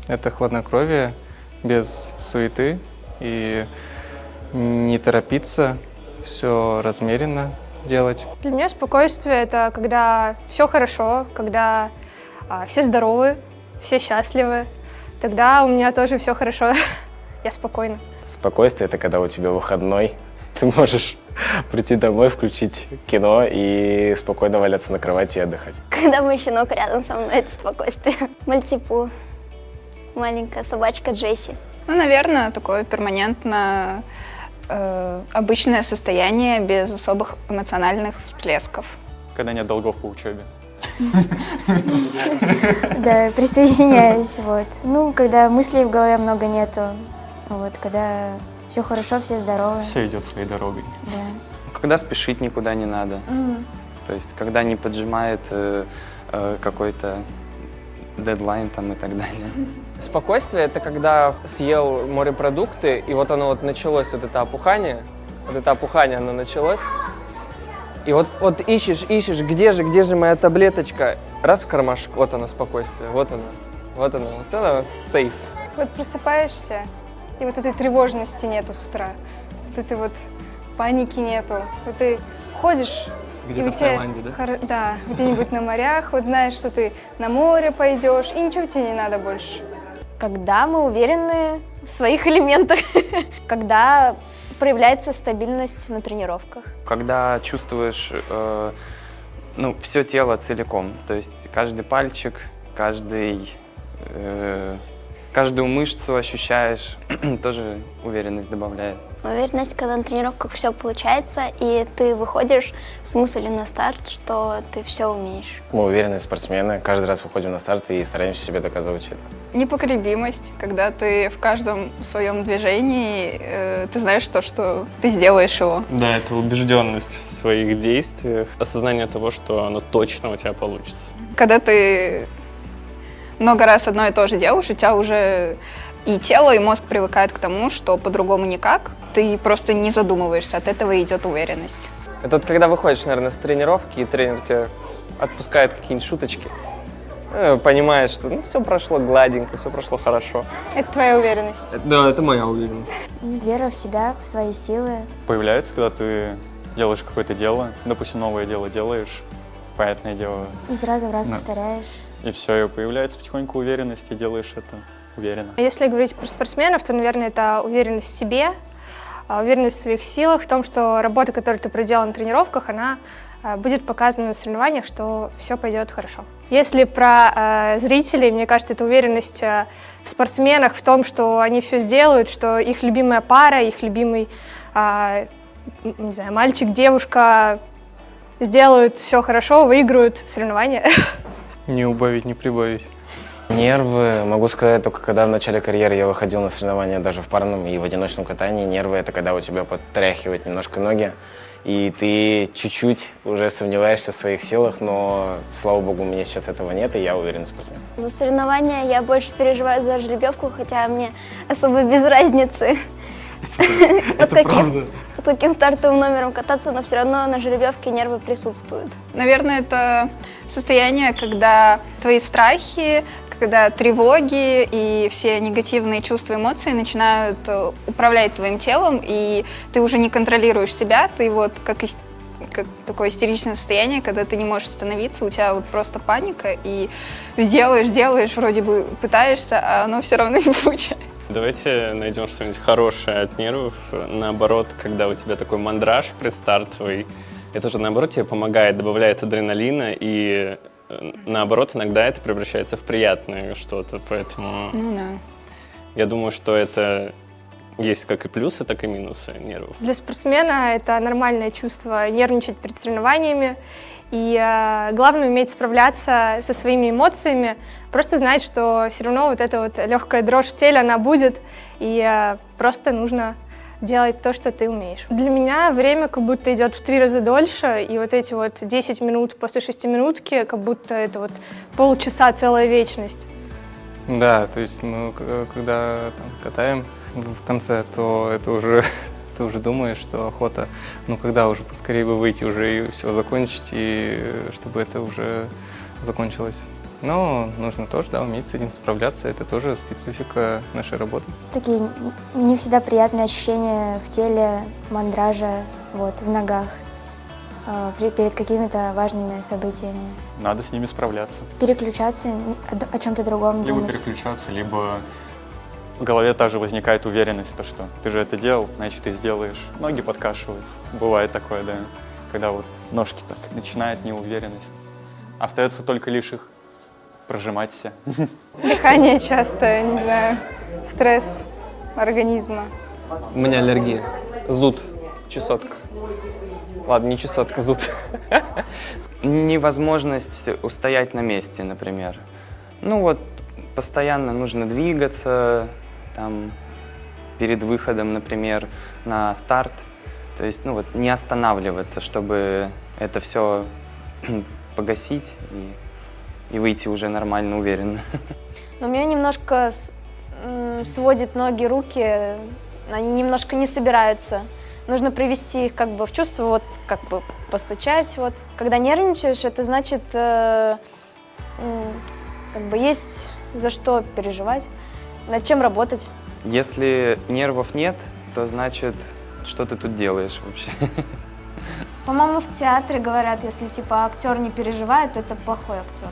Это хладнокровие, без суеты и не торопиться, все размеренно делать. Для меня спокойствие — это когда все хорошо, когда все здоровы, все счастливы. Тогда у меня тоже все хорошо, я спокойна. Спокойствие — это когда у тебя выходной, ты можешь прийти домой, включить кино и спокойно валяться на кровати и отдыхать. Когда мой щенок рядом со мной, это спокойствие. Мальтипу, маленькая собачка Джесси. Ну, наверное, такое перманентно обычное состояние без особых эмоциональных всплесков. Когда нет долгов по учебе. Да, присоединяюсь, вот. Ну, когда мыслей в голове много нету, вот, когда все хорошо, все здоровы. Все идет своей дорогой. Да. Когда спешить никуда не надо. То есть, когда не поджимает какой-то дедлайн там и так далее. Спокойствие — это когда съел морепродукты, и вот оно вот началось, вот это опухание оно началось. И вот ищешь, где же моя таблеточка? Раз в кармашек, вот оно спокойствие, вот оно, сейф. Вот просыпаешься, и вот этой тревожности нету с утра, вот этой вот паники нету. Вот ты ходишь, Где-то и у в тебя, Таиланде, да? Да, где-нибудь на морях, вот знаешь, что ты на море пойдешь, и ничего тебе не надо больше. Когда мы уверены в своих элементах, когда проявляется стабильность на тренировках. Когда чувствуешь все тело целиком, то есть каждый пальчик, каждую мышцу ощущаешь, тоже уверенность добавляет. Уверенность, когда на тренировках все получается, и ты выходишь с мыслью на старт, что ты все умеешь. Мы уверенные спортсмены, каждый раз выходим на старт и стараемся себе доказывать это. Непоколебимость, когда ты в каждом своем движении, ты знаешь то, что ты сделаешь его. Да, это убежденность в своих действиях, осознание того, что оно точно у тебя получится. Когда ты много раз одно и то же делаешь, у тебя уже и тело, и мозг привыкают к тому, что по-другому никак. Ты просто не задумываешься, от этого идет уверенность. Это вот когда выходишь, наверное, с тренировки, и тренер тебя отпускает какие-нибудь шуточки, понимаешь, что все прошло гладенько, все прошло хорошо. Это твоя уверенность. Да, это моя уверенность. Вера в себя, в свои силы. Появляется, когда ты делаешь какое-то дело, допустим, новое дело делаешь, понятное дело. Из раза в раз повторяешь. И все, и появляется потихоньку уверенность, и делаешь это уверенно. Если говорить про спортсменов, то, наверное, это уверенность в себе, уверенность в своих силах, в том, что работа, которую ты проделал на тренировках, она будет показана на соревнованиях, что все пойдет хорошо. Если про зрителей, мне кажется, это уверенность в спортсменах, в том, что они все сделают, что их любимая пара, их любимый, не знаю, мальчик, девушка сделают все хорошо, выиграют соревнования. Не убавить, не прибавить. Нервы, могу сказать, только когда в начале карьеры я выходил на соревнования даже в парном и в одиночном катании. Нервы — это когда у тебя подтряхивают немножко ноги, и ты чуть-чуть уже сомневаешься в своих силах, но, слава богу, у меня сейчас этого нет, и я уверен в спортсмене. За соревнования я больше переживаю за жеребьевку, хотя мне особо без разницы. Под каким стартовым номером кататься, но все равно на жеребьевке нервы присутствуют. Наверное, это состояние, когда твои страхи, когда тревоги и все негативные чувства, эмоции начинают управлять твоим телом, и ты уже не контролируешь себя, ты вот как такое истеричное состояние, когда ты не можешь остановиться, у тебя вот просто паника, и делаешь, вроде бы пытаешься, а оно все равно не получается. Давайте найдем что-нибудь хорошее от нервов. Наоборот, когда у тебя такой мандраж предстартовый, это же, наоборот, тебе помогает, добавляет адреналина, и наоборот, иногда это превращается в приятное что-то. Поэтому я думаю, что это есть как и плюсы, так и минусы нервов. Для спортсмена это нормальное чувство нервничать перед соревнованиями. И главное уметь справляться со своими эмоциями, просто знать, что все равно вот эта вот легкая дрожь в теле, она будет, и просто нужно делать то, что ты умеешь. Для меня время как будто идет в 3 раза дольше, и вот эти вот 10 минут после 6-минутки, как будто это вот полчаса, целая вечность. Да, то есть мы когда там катаем в конце, то это уже ты уже думаешь, что охота, когда уже поскорее бы выйти уже и все закончить, и чтобы это уже закончилось. Но нужно тоже, да, уметь с этим справляться. Это тоже специфика нашей работы. Такие не всегда приятные ощущения в теле, мандража, вот, в ногах, перед какими-то важными событиями. Надо с ними справляться. Переключаться, о чем-то другом Либо думать. переключаться, либо в голове также возникает уверенность, то, что ты же это делал, значит, ты сделаешь. Ноги подкашиваются. Бывает такое, да, когда вот ножки так начинает неуверенность. Остается только лишь их прожимать все. Дыхание часто, не знаю, стресс организма. У меня аллергия. Зуд. Чесотка. Ладно, не чесотка, зуд. Невозможность устоять на месте, например. Ну вот, постоянно нужно двигаться, там, перед выходом, например, на старт. То есть, ну вот, не останавливаться, чтобы это все погасить и выйти уже нормально, уверенно. Но меня немножко сводит ноги, руки, они немножко не собираются. Нужно привести их как бы в чувство, вот как бы постучать. Вот. Когда нервничаешь, это значит, как бы есть за что переживать, над чем работать. Если нервов нет, то значит, что ты тут делаешь вообще? По-моему, в театре говорят, если типа актер не переживает, то это плохой актер.